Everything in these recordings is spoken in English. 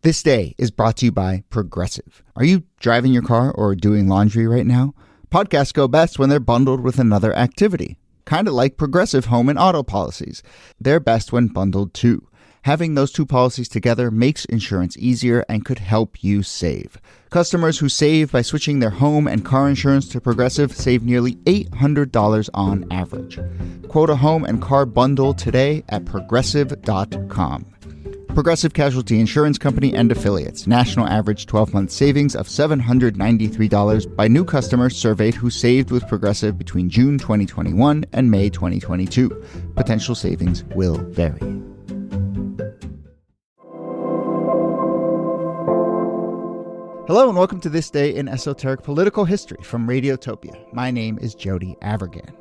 This day is brought to you by Progressive. Are you driving your car or doing laundry right now? Podcasts go best when they're bundled with another activity, kind of like Progressive home and auto policies. They're best when bundled too. Having those two policies together makes insurance easier and could help you save. Customers who save by switching their home and car insurance to Progressive save nearly $800 on average. Quote a home and car bundle today at Progressive.com. Progressive Casualty Insurance Company and Affiliates. National average 12-month savings of $793 by new customers surveyed who saved with Progressive between June 2021 and May 2022. Potential savings will vary. Hello and welcome to This Day in Esoteric Political History from Radiotopia. My name is Jody Avergan.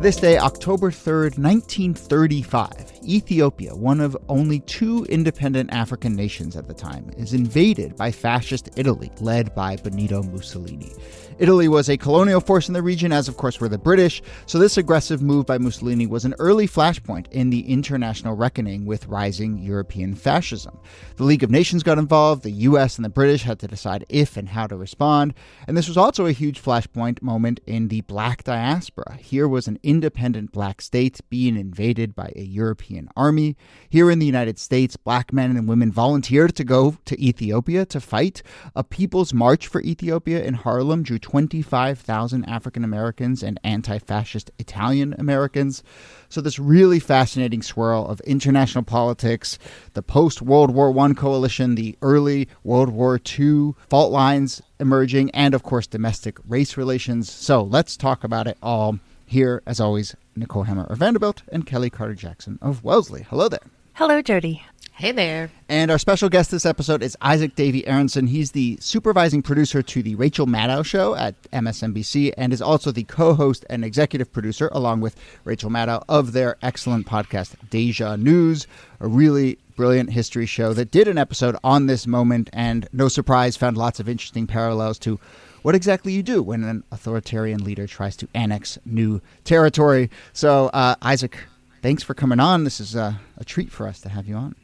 This day, October 3rd, 1935, Ethiopia, one of only two independent African nations at the time, is invaded by fascist Italy, led by Benito Mussolini. Italy was a colonial force in the region, as of course were the British, so this aggressive move by Mussolini was an early flashpoint in the international reckoning with rising European fascism. The League of Nations got involved, the US and the British had to decide if and how to respond, and this was also a huge flashpoint moment in the black diaspora. Here was an independent black state being invaded by a European army. Here in the United States, black men and women volunteered to go to Ethiopia to fight. A People's March for Ethiopia in Harlem drew 25,000 African Americans and anti-fascist Italian Americans. So this really fascinating swirl of international politics, the post-World War I coalition, the early World War II fault lines emerging, and of course domestic race relations. So let's talk about it all. Here, as always, Nicole Hammer of Vanderbilt and Kellie Carter-Jackson of Wellesley. Hello there. Hello, Jody. Hey there. And our special guest this episode is Isaac-Davy Aronson. He's the supervising producer to The Rachel Maddow Show at MSNBC and is also the co-host and executive producer, along with Rachel Maddow, of their excellent podcast, Deja News, a really brilliant history show that did an episode on this moment and, no surprise, found lots of interesting parallels to what exactly you do when an authoritarian leader tries to annex new territory. So, Isaac, thanks for coming on. This is a treat for us to have you on.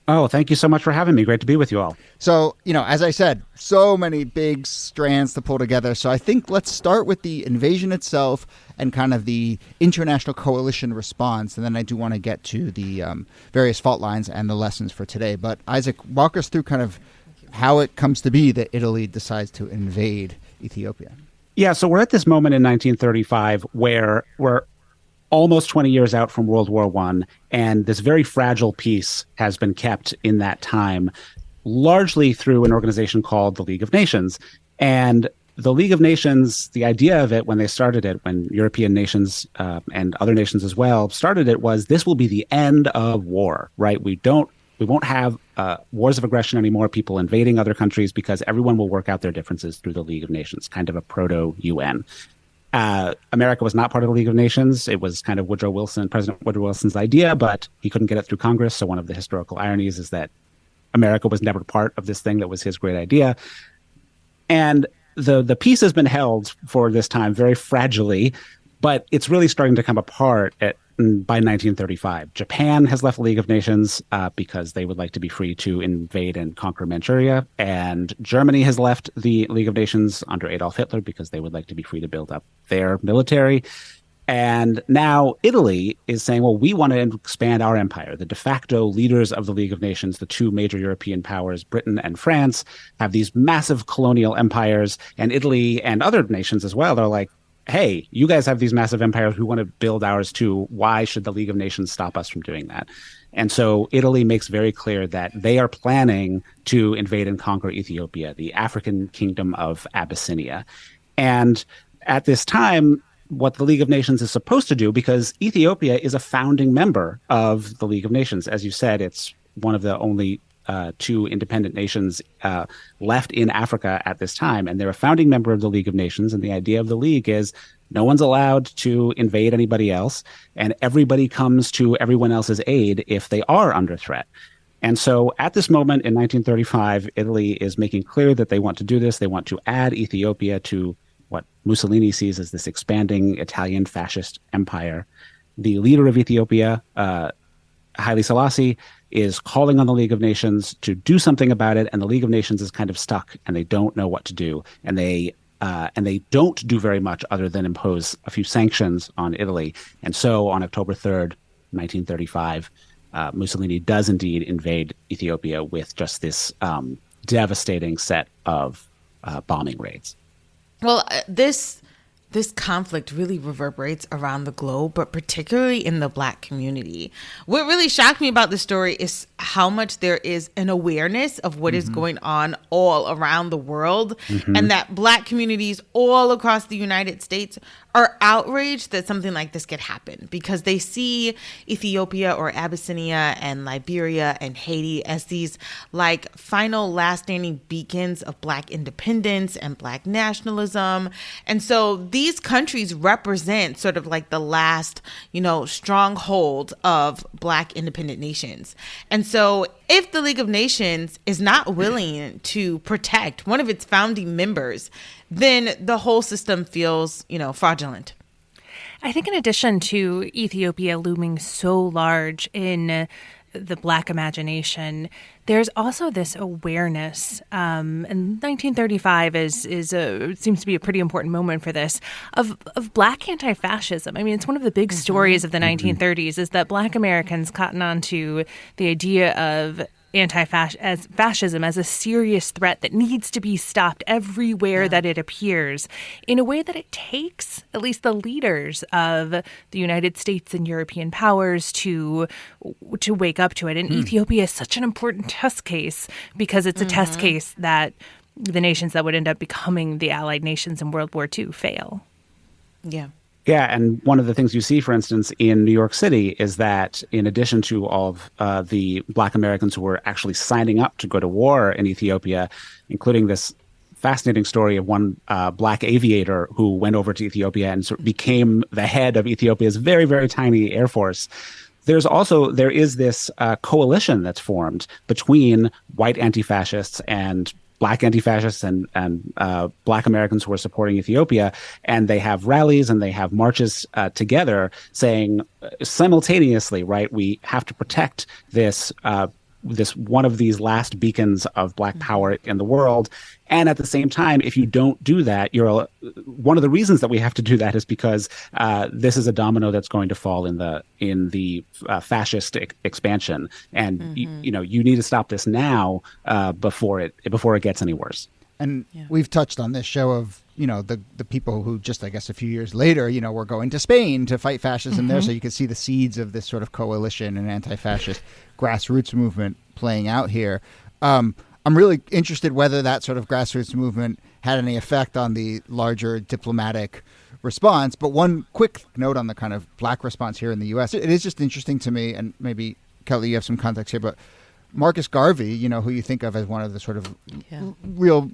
Oh, thank you so much for having me. Great to be with you all. So, as I said, so many big strands to pull together. So I think let's start with the invasion itself and kind of the international coalition response. And then I do want to get to the various fault lines and the lessons for today. But Isaac, walk us through kind of how it comes to be that Italy decides to invade Ethiopia. Yeah, so we're at this moment in 1935 where we're almost 20 years out from World War I, and this very fragile peace has been kept in that time, largely through an organization called the League of Nations. And the League of Nations, the idea of it when they started it, when European nations and other nations as well started it, was this will be the end of war, right? We won't have wars of aggression anymore, people invading other countries, because everyone will work out their differences through the League of Nations, kind of a proto-UN. America was not part of the League of Nations. It was kind of President Woodrow Wilson's idea, but he couldn't get it through Congress. So one of the historical ironies is that America was never part of this thing that was his great idea. And the peace has been held for this time very fragilely, but it's really starting to come apart by 1935. Japan has left the League of Nations because they would like to be free to invade and conquer Manchuria. And Germany has left the League of Nations under Adolf Hitler because they would like to be free to build up their military. And now Italy is saying, well, we want to expand our empire. The de facto leaders of the League of Nations, the two major European powers, Britain and France, have these massive colonial empires. And Italy and other nations as well, they're like, hey, you guys have these massive empires. We want to build ours too. Why should the League of Nations stop us from doing that? And so Italy makes very clear that they are planning to invade and conquer Ethiopia, the African kingdom of Abyssinia. And at this time, what the League of Nations is supposed to do, because Ethiopia is a founding member of the League of Nations. As you said, it's one of the only two independent nations left in Africa at this time, and they're a founding member of the League of Nations. And the idea of the League is no one's allowed to invade anybody else, and everybody comes to everyone else's aid if they are under threat. And so at this moment in 1935, Italy is making clear that they want to do this. They want to add Ethiopia to what Mussolini sees as this expanding Italian fascist empire. The leader of Ethiopia, Haile Selassie, is calling on the League of Nations to do something about it, and the League of Nations is kind of stuck, and they don't know what to do, and they don't do very much other than impose a few sanctions on Italy. And so on October 3rd, 1935, Mussolini does indeed invade Ethiopia with just this devastating set of bombing raids. Well, this conflict really reverberates around the globe, but particularly in the Black community. What really shocked me about the story is how much there is an awareness of what is going on all around the world, and that Black communities all across the United States are outraged that something like this could happen, because they see Ethiopia or Abyssinia and Liberia and Haiti as these like final last standing beacons of Black independence and Black nationalism. And so these countries represent sort of like the last, stronghold of Black independent nations. And so if the League of Nations is not willing to protect one of its founding members, then the whole system feels, fraudulent. I think in addition to Ethiopia looming so large in the Black imagination, there's also this awareness, and 1935 seems to be a pretty important moment for this, of Black anti-fascism. I mean, it's one of the big stories of the 1930s is that Black Americans cotton on to the idea of fascism as a serious threat that needs to be stopped everywhere that it appears, in a way that it takes at least the leaders of the United States and European powers to wake up to it. And Ethiopia is such an important test case, because it's a test case that the nations that would end up becoming the Allied nations in World War II fail. Yeah. Yeah, and one of the things you see, for instance, in New York City is that in addition to all of the Black Americans who were actually signing up to go to war in Ethiopia, including this fascinating story of one Black aviator who went over to Ethiopia and sort of became the head of Ethiopia's very, very tiny air force. There is this coalition that's formed between white anti-fascists and Black anti-fascists and Black Americans who are supporting Ethiopia, and they have rallies and they have marches together, saying simultaneously, right, we have to protect this one of these last beacons of Black power in the world. And at the same time, if you don't do that, one of the reasons that we have to do that is because this is a domino that's going to fall in the fascist expansion, and you need to stop this now before it gets any worse. And we've touched on this show of the people who just, I guess, a few years later, were going to Spain to fight fascism there, so you can see the seeds of this sort of coalition and anti-fascist grassroots movement playing out here. I'm really interested whether that sort of grassroots movement had any effect on the larger diplomatic response. But one quick note on the kind of Black response here in the U.S. It is just interesting to me, and maybe, Kellie, you have some context here, but Marcus Garvey, who you think of as one of the sort of real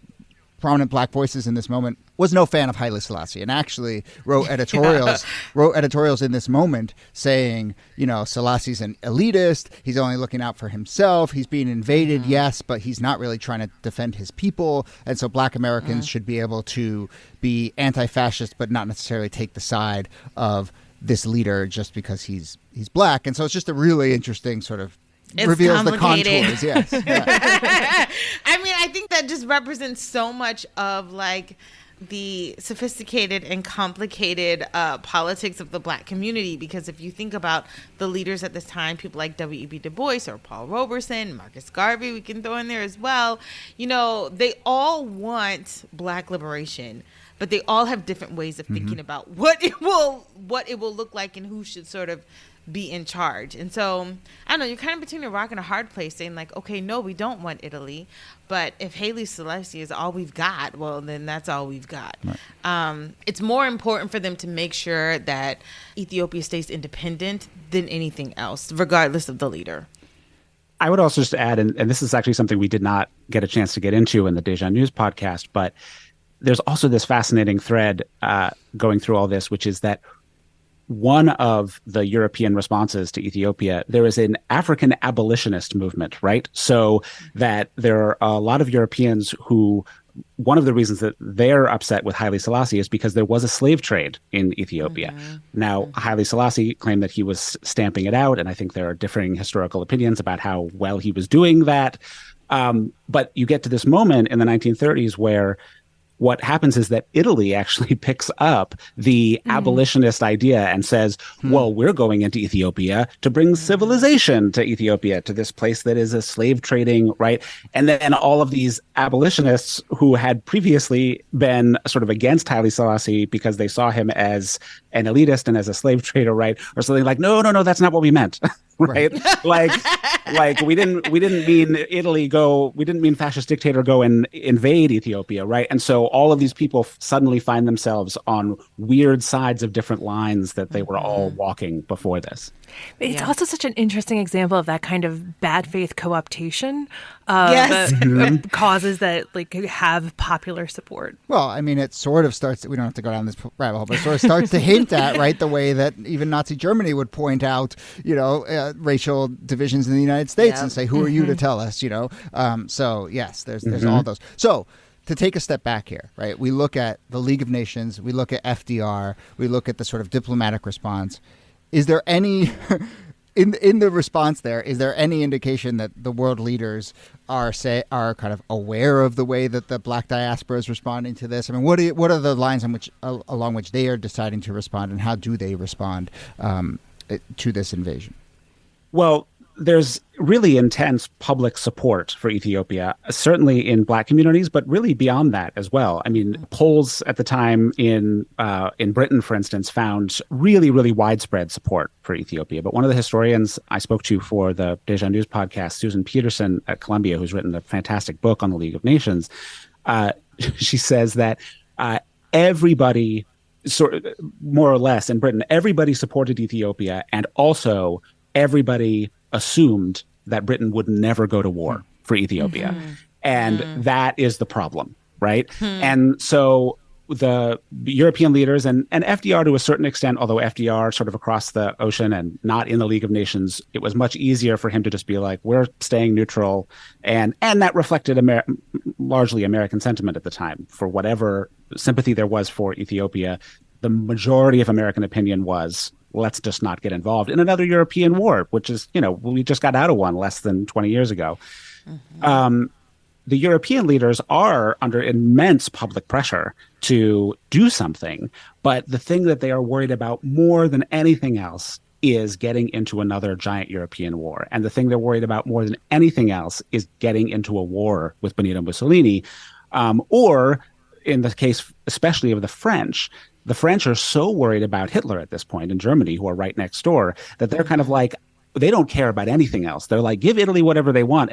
prominent Black voices in this moment, was no fan of Haile Selassie, and actually wrote editorials in this moment saying, Selassie's an elitist, he's only looking out for himself, he's being invaded, yes, but he's not really trying to defend his people, and so Black Americans should be able to be anti-fascist but not necessarily take the side of this leader just because he's Black. And so it's just a really interesting sort of reveals the contours. Yes. Yeah. I mean, I think that just represents so much of like the sophisticated and complicated politics of the Black community, because if you think about the leaders at this time, people like W.E.B. Du Bois or Paul Robeson, Marcus Garvey, we can throw in there as well, they all want Black liberation, but they all have different ways of thinking about what it will look like and who should sort of be in charge. And so, I don't know, you're kind of between a rock and a hard place, saying like, okay, no, we don't want Italy, but if Haile Selassie is all we've got, well, then that's all we've got. Right. It's more important for them to make sure that Ethiopia stays independent than anything else, regardless of the leader. I would also just add, and this is actually something we did not get a chance to get into in the Deja News podcast, but there's also this fascinating thread going through all this, which is that one of the European responses to Ethiopia, there is an African abolitionist movement, right? So that there are a lot of Europeans who one of the reasons that they're upset with Haile Selassie is because there was a slave trade in Ethiopia. Now, Haile Selassie claimed that he was stamping it out, and I think there are differing historical opinions about how well he was doing that. But you get to this moment in the 1930s where what happens is that Italy actually picks up the abolitionist idea and says, well, we're going into Ethiopia to bring civilization to Ethiopia, to this place that is a slave trading, right? And then all of these abolitionists who had previously been sort of against Haile Selassie because they saw him as an elitist and as a slave trader, right? Or something like, no, that's not what we meant. Right? like we didn't mean we didn't mean fascist dictator go and invade Ethiopia, right? And so all of these people suddenly find themselves on weird sides of different lines that they were all walking before this. It's also such an interesting example of that kind of bad faith co-optation of causes that like have popular support. Well, I mean, it sort of starts, we don't have to go down this rabbit hole, but it sort of starts to hint at, right, the way that even Nazi Germany would point out, racial divisions in the United States and say, who are you to tell us, So, yes, there's all those. So, to take a step back here, right, we look at the League of Nations, we look at FDR, we look at the sort of diplomatic response. Is there any, in the response there, is there any indication that the world leaders are kind of aware of the way that the Black diaspora is responding to this? I mean, what are the lines along which they are deciding to respond, and how do they respond to this invasion? Well, there's really intense public support for Ethiopia, certainly in Black communities, but really beyond that as well. I mean, polls at the time in Britain, for instance, found really, really widespread support for Ethiopia. But one of the historians I spoke to for the Deja News podcast, Susan Peterson at Columbia, who's written a fantastic book on the League of Nations, she says that everybody, sort of, more or less in Britain, everybody supported Ethiopia, and also everybody assumed that Britain would never go to war for Ethiopia. And that is the problem, right? And so the European leaders and FDR to a certain extent, although FDR sort of across the ocean and not in the League of Nations, it was much easier for him to just be like, we're staying neutral. And that reflected largely American sentiment at the time. For whatever sympathy there was for Ethiopia, the majority of American opinion was, let's just not get involved in another European war, which is, we just got out of one less than 20 years ago. The European leaders are under immense public pressure to do something. But the thing that they are worried about more than anything else is getting into another giant European war. And the thing they're worried about more than anything else is getting into a war with Benito Mussolini. Or in the case, especially of the French are so worried about Hitler at this point in Germany, who are right next door, that they're kind of like, they don't care about anything else. They're like, give Italy whatever they want,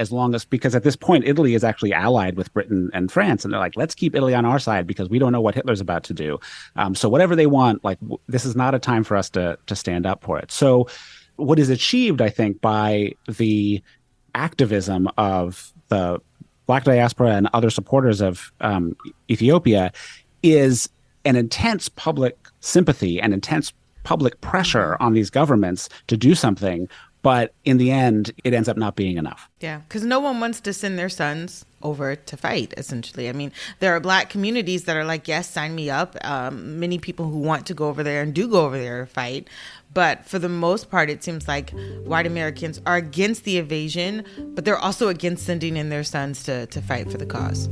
because at this point, Italy is actually allied with Britain and France. And they're like, let's keep Italy on our side because we don't know what Hitler's about to do. So whatever they want, this is not a time for us to stand up for it. So what is achieved, I think, by the activism of the Black diaspora and other supporters of Ethiopia is an intense public sympathy and intense public pressure on these governments to do something. But in the end, it ends up not being enough. Yeah, because no one wants to send their sons over to fight, essentially. I mean, there are Black communities that are like, yes, sign me up. Many people who want to go over there and do go over there to fight. But for the most part, it seems like white Americans are against the invasion, but they're also against sending in their sons to fight for the cause.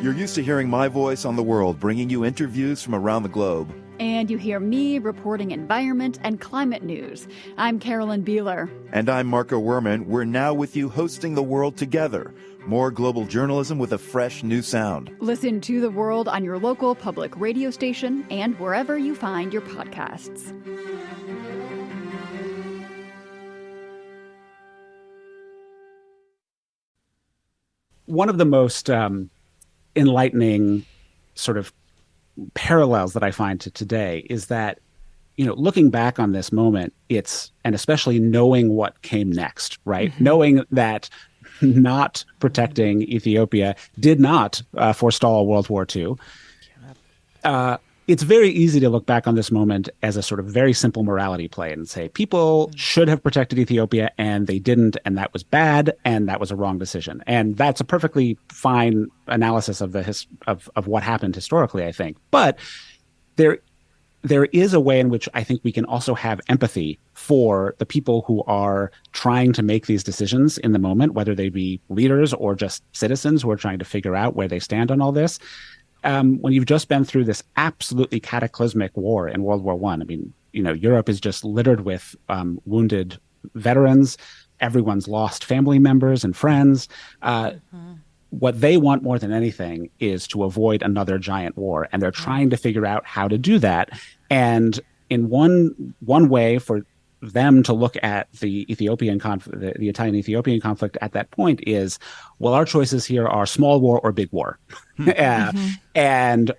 You're used to hearing my voice on the world, bringing you interviews from around the globe. And you hear me reporting environment and climate news. I'm Carolyn Beeler. And I'm Marco Werman. We're now with you hosting the world together. More global journalism with a fresh new sound. Listen to The World on your local public radio station and wherever you find your podcasts. One of the most enlightening sort of parallels that I find to today is that, looking back on this moment, and especially knowing what came next, right? Mm-hmm. Knowing that not protecting Ethiopia did not forestall World War II. it's very easy to look back on this moment as a sort of very simple morality play and say people should have protected Ethiopia and they didn't, and that was bad, and that was a wrong decision. And that's a perfectly fine analysis of of what happened historically, I think. But there is a way in which I think we can also have empathy for the people who are trying to make these decisions in the moment, whether they be leaders or just citizens who are trying to figure out where they stand on all this. When you've just been through this absolutely cataclysmic war in World War I, I mean, Europe is just littered with wounded veterans. Everyone's lost family members and friends. What they want more than anything is to avoid another giant war, and they're trying to figure out how to do that. And in one way for them to look at the Ethiopian conflict, the Italian-Ethiopian conflict at that point is, well, our choices here are small war or big war. And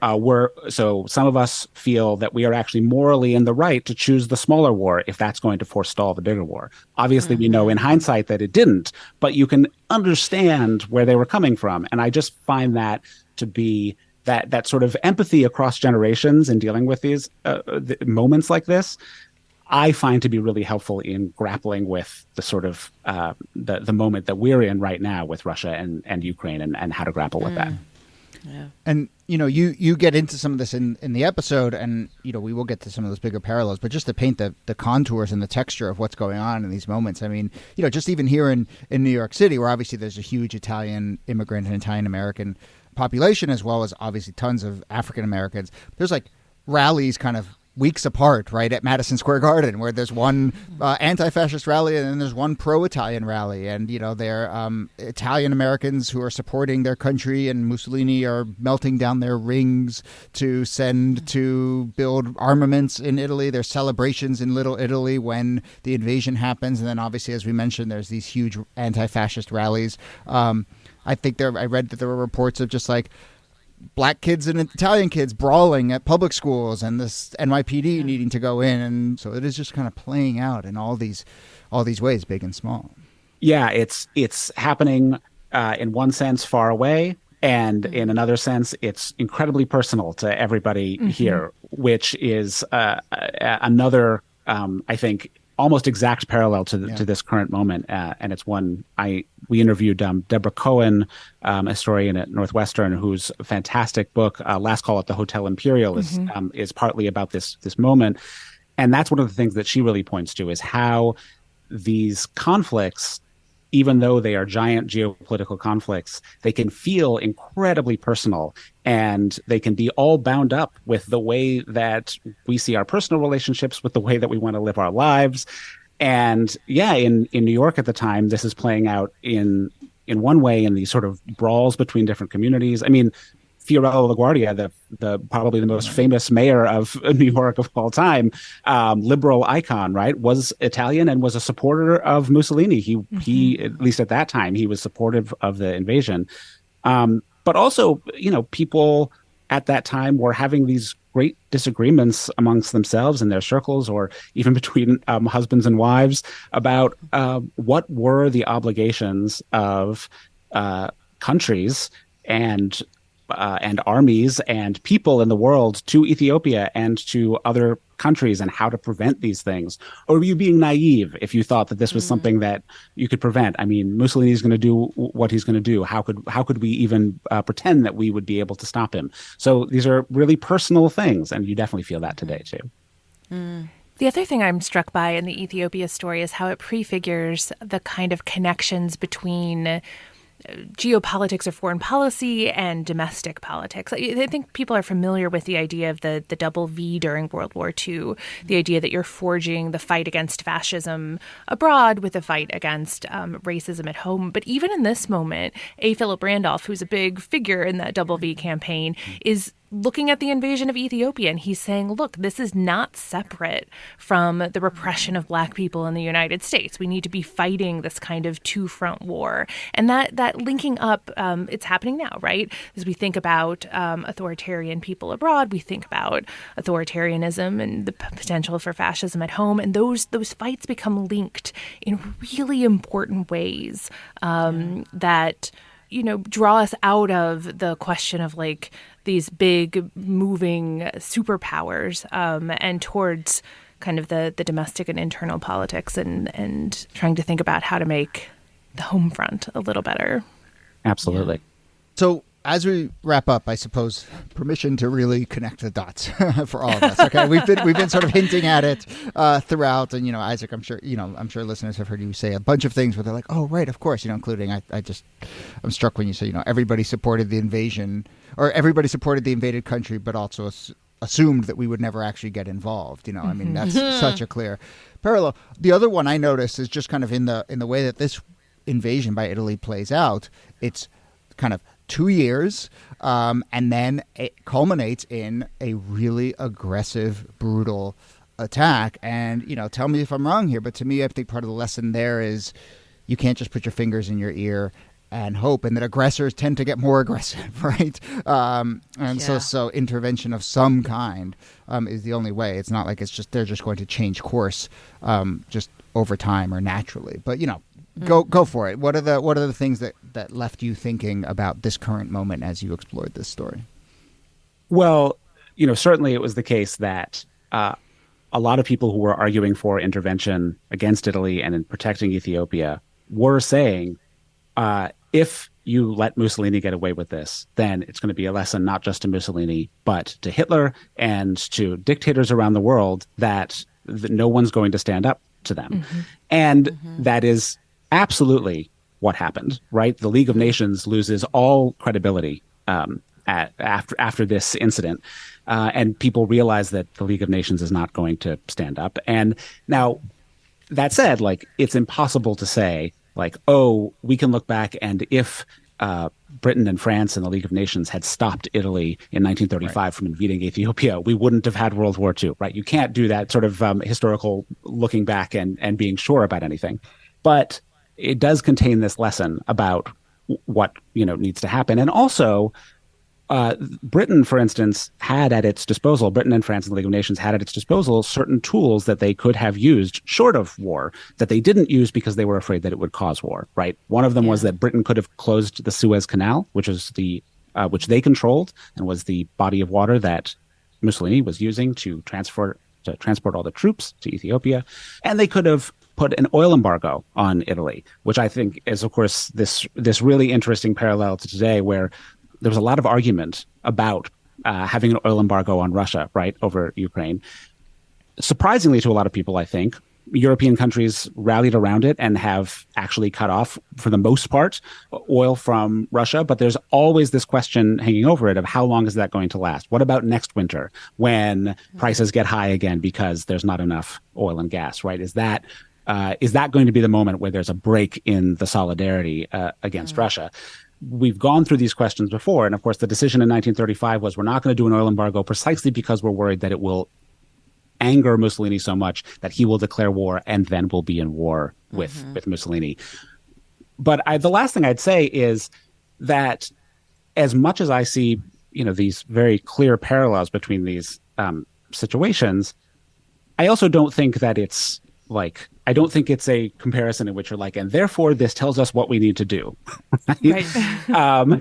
so some of us feel that we are actually morally in the right to choose the smaller war if that's going to forestall the bigger war. Obviously, we know in hindsight that it didn't, but you can understand where they were coming from. And I just find that to be that sort of empathy across generations in dealing with these moments like this, I find to be really helpful in grappling with the sort of the moment that we're in right now with Russia and Ukraine and how to grapple with that. Yeah. And, you get into some of this in the episode, and, we will get to some of those bigger parallels, but just to paint the contours and the texture of what's going on in these moments. I mean, just even here in New York City, where obviously there's a huge Italian immigrant and Italian-American population, as well as obviously tons of African-Americans, there's like rallies kind of weeks apart, right, at Madison Square Garden, where there's one anti-fascist rally and then there's one pro-Italian rally. And, they're Italian Americans who are supporting their country, and Mussolini are melting down their rings to send to build armaments in Italy. There's celebrations in Little Italy when the invasion happens. And then obviously, as we mentioned, there's these huge anti-fascist rallies. I think I read that there were reports of just like Black kids and Italian kids brawling at public schools, and this NYPD needing to go in, and so it is just kind of playing out in all these ways, big and small. Yeah, it's happening in one sense far away, and in another sense, it's incredibly personal to everybody here, which is another, I think, almost exact parallel to this current moment, and it's one we interviewed Deborah Cohen, a historian at Northwestern, whose fantastic book "Last Call at the Hotel Imperial" is partly about this moment, and that's one of the things that she really points to is how these conflicts, even though they are giant geopolitical conflicts, they can feel incredibly personal, and they can be all bound up with the way that we see our personal relationships, with the way that we want to live our lives. And in New York at the time, this is playing out in one way in these sort of brawls between different communities. I mean, Fiorello LaGuardia, the probably the most famous mayor of New York of all time, liberal icon, right, was Italian and was a supporter of Mussolini. He at least at that time, he was supportive of the invasion. But also, people at that time were having these great disagreements amongst themselves in their circles, or even between husbands and wives, about what were the obligations of countries and armies and people in the world to Ethiopia and to other countries, and how to prevent these things. Or were you being naive if you thought that this was something that you could prevent? I mean, Mussolini's going to do what he's going to do. How could we even pretend that we would be able to stop him? So these are really personal things, and you definitely feel that today too. The other thing I'm struck by in the Ethiopia story is how it prefigures the kind of connections between geopolitics or foreign policy and domestic politics. I think people are familiar with the idea of the double V during World War II, the idea that you're forging the fight against fascism abroad with the fight against racism at home. But even in this moment, A. Philip Randolph, who's a big figure in that double V campaign, is looking at the invasion of Ethiopia, and he's saying, look, this is not separate from the repression of Black people in the United States. We need to be fighting this kind of two-front war. And that linking up, it's happening now, right? As we think about authoritarian people abroad, we think about authoritarianism and the potential for fascism at home, and those fights become linked in really important ways that draw us out of the question of like these big moving superpowers and towards kind of the domestic and internal politics and trying to think about how to make the home front a little better. Absolutely. So as we wrap up, I suppose permission to really connect the dots for all of us. Okay, we've been sort of hinting at it throughout, and Isaac, I'm sure listeners have heard you say a bunch of things where they're like, oh right, of course, including I'm struck when you say everybody supported the invasion or everybody supported the invaded country, but also assumed that we would never actually get involved. I mean, that's such a clear parallel. The other one I noticed is just kind of in the way that this invasion by Italy plays out. It's kind of 2 years, and then it culminates in a really aggressive, brutal attack. And, tell me if I'm wrong here, but to me, I think part of the lesson there is you can't just put your fingers in your ear and hope, and that aggressors tend to get more aggressive, right? So intervention of some kind is the only way. It's not like they're just going to change course just over time or naturally. But, Go for it. What are the things that left you thinking about this current moment as you explored this story? Well, certainly it was the case that a lot of people who were arguing for intervention against Italy and in protecting Ethiopia were saying, if you let Mussolini get away with this, then it's going to be a lesson not just to Mussolini, but to Hitler and to dictators around the world that no one's going to stand up to them. And that is absolutely what happened, right? The League of Nations loses all credibility after this incident, and people realize that the League of Nations is not going to stand up. And now, that said, it's impossible to say, we can look back, and if Britain and France and the League of Nations had stopped Italy in 1935 from invading Ethiopia, we wouldn't have had World War II, right? You can't do that sort of historical looking back and being sure about anything. But it does contain this lesson about what needs to happen. And also, Britain, for instance, had at its disposal, Britain and France and the League of Nations had at its disposal certain tools that they could have used short of war that they didn't use because they were afraid that it would cause war, right? One of them was that Britain could have closed the Suez Canal, which which they controlled and was the body of water that Mussolini was using to transport all the troops to Ethiopia. And they could have put an oil embargo on Italy, which I think is, of course, this really interesting parallel to today, where there was a lot of argument about having an oil embargo on Russia, right, over Ukraine. Surprisingly to a lot of people, I think, European countries rallied around it and have actually cut off, for the most part, oil from Russia. But there's always this question hanging over it of how long is that going to last? What about next winter when prices get high again because there's not enough oil and gas, right? Is that going to be the moment where there's a break in the solidarity against Russia? We've gone through these questions before. And of course, the decision in 1935 was we're not going to do an oil embargo precisely because we're worried that it will anger Mussolini so much that he will declare war and then we'll be in war with Mussolini. But the last thing I'd say is that as much as I see, these very clear parallels between these situations, I also don't think that it's I don't think it's a comparison in which you're and therefore this tells us what we need to do. Right.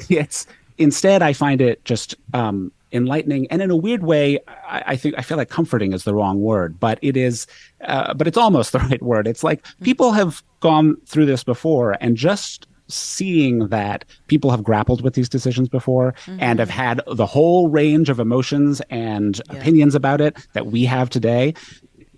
It's instead, I find it just enlightening, and in a weird way, I feel like comforting is the wrong word, but it is, but it's almost the right word. It's people have gone through this before, and just seeing that people have grappled with these decisions before and have had the whole range of emotions and opinions about it that we have today.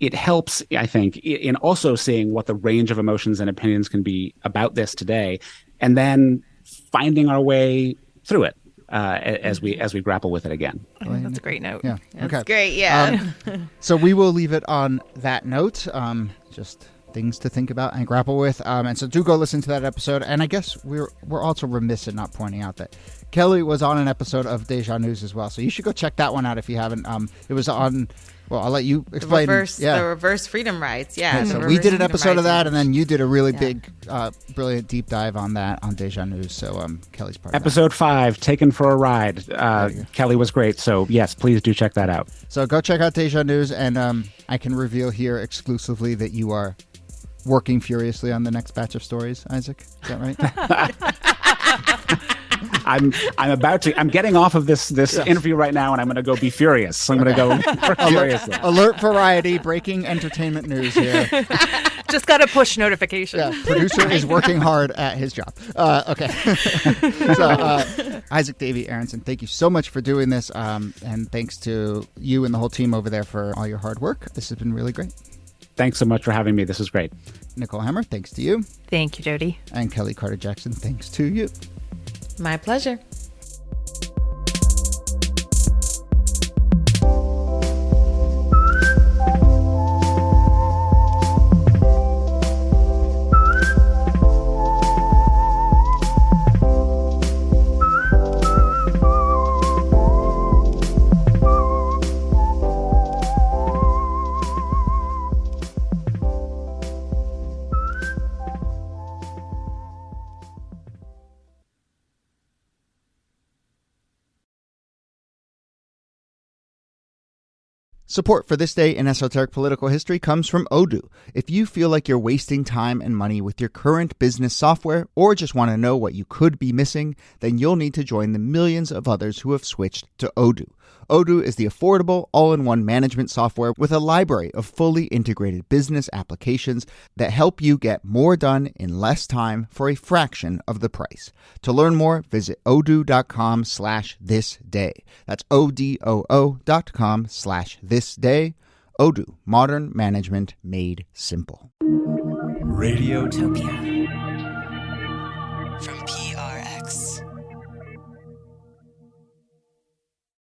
It helps, I think, in also seeing what the range of emotions and opinions can be about this today, and then finding our way through it as we grapple with it again. I think that's a great note. Yeah, that's great. Yeah. So we will leave it on that note. Just things to think about and grapple with. And so do go listen to that episode. And I guess we're also remiss in not pointing out that Kellie was on an episode of Deja News as well. So you should go check that one out if you haven't. It was on. Well, I'll let you explain. The reverse freedom rights. Yeah. So we did an episode of that, and then you did a really big, brilliant deep dive on that on Deja News. So Kellie's part of Episode 5, Taken for a Ride. Kellie was great. So yes, please do check that out. So go check out Deja News, and I can reveal here exclusively that you are working furiously on the next batch of stories, Isaac. Is that right? I'm getting off of this interview right now, and I'm going to go be furious. I'm going to go furiously. Alert Variety, breaking entertainment news here. Just got a push notification. Yeah, producer is working hard at his job. Okay. So, Isaac-Davy Aronson, thank you so much for doing this. And thanks to you and the whole team over there for all your hard work. This has been really great. Thanks so much for having me. This is great. Nicole Hammer, thanks to you. Thank you, Jody. And Kellie Carter-Jackson, thanks to you. My pleasure. Support for This Day in Esoteric Political History comes from Odoo. If you feel like you're wasting time and money with your current business software or just want to know what you could be missing, then you'll need to join the millions of others who have switched to Odoo. Odoo is the affordable, all-in-one management software with a library of fully integrated business applications that help you get more done in less time for a fraction of the price. To learn more, visit odoo.com/thisday. That's odoo.com/thisday. Odoo, modern management made simple. Radiotopia.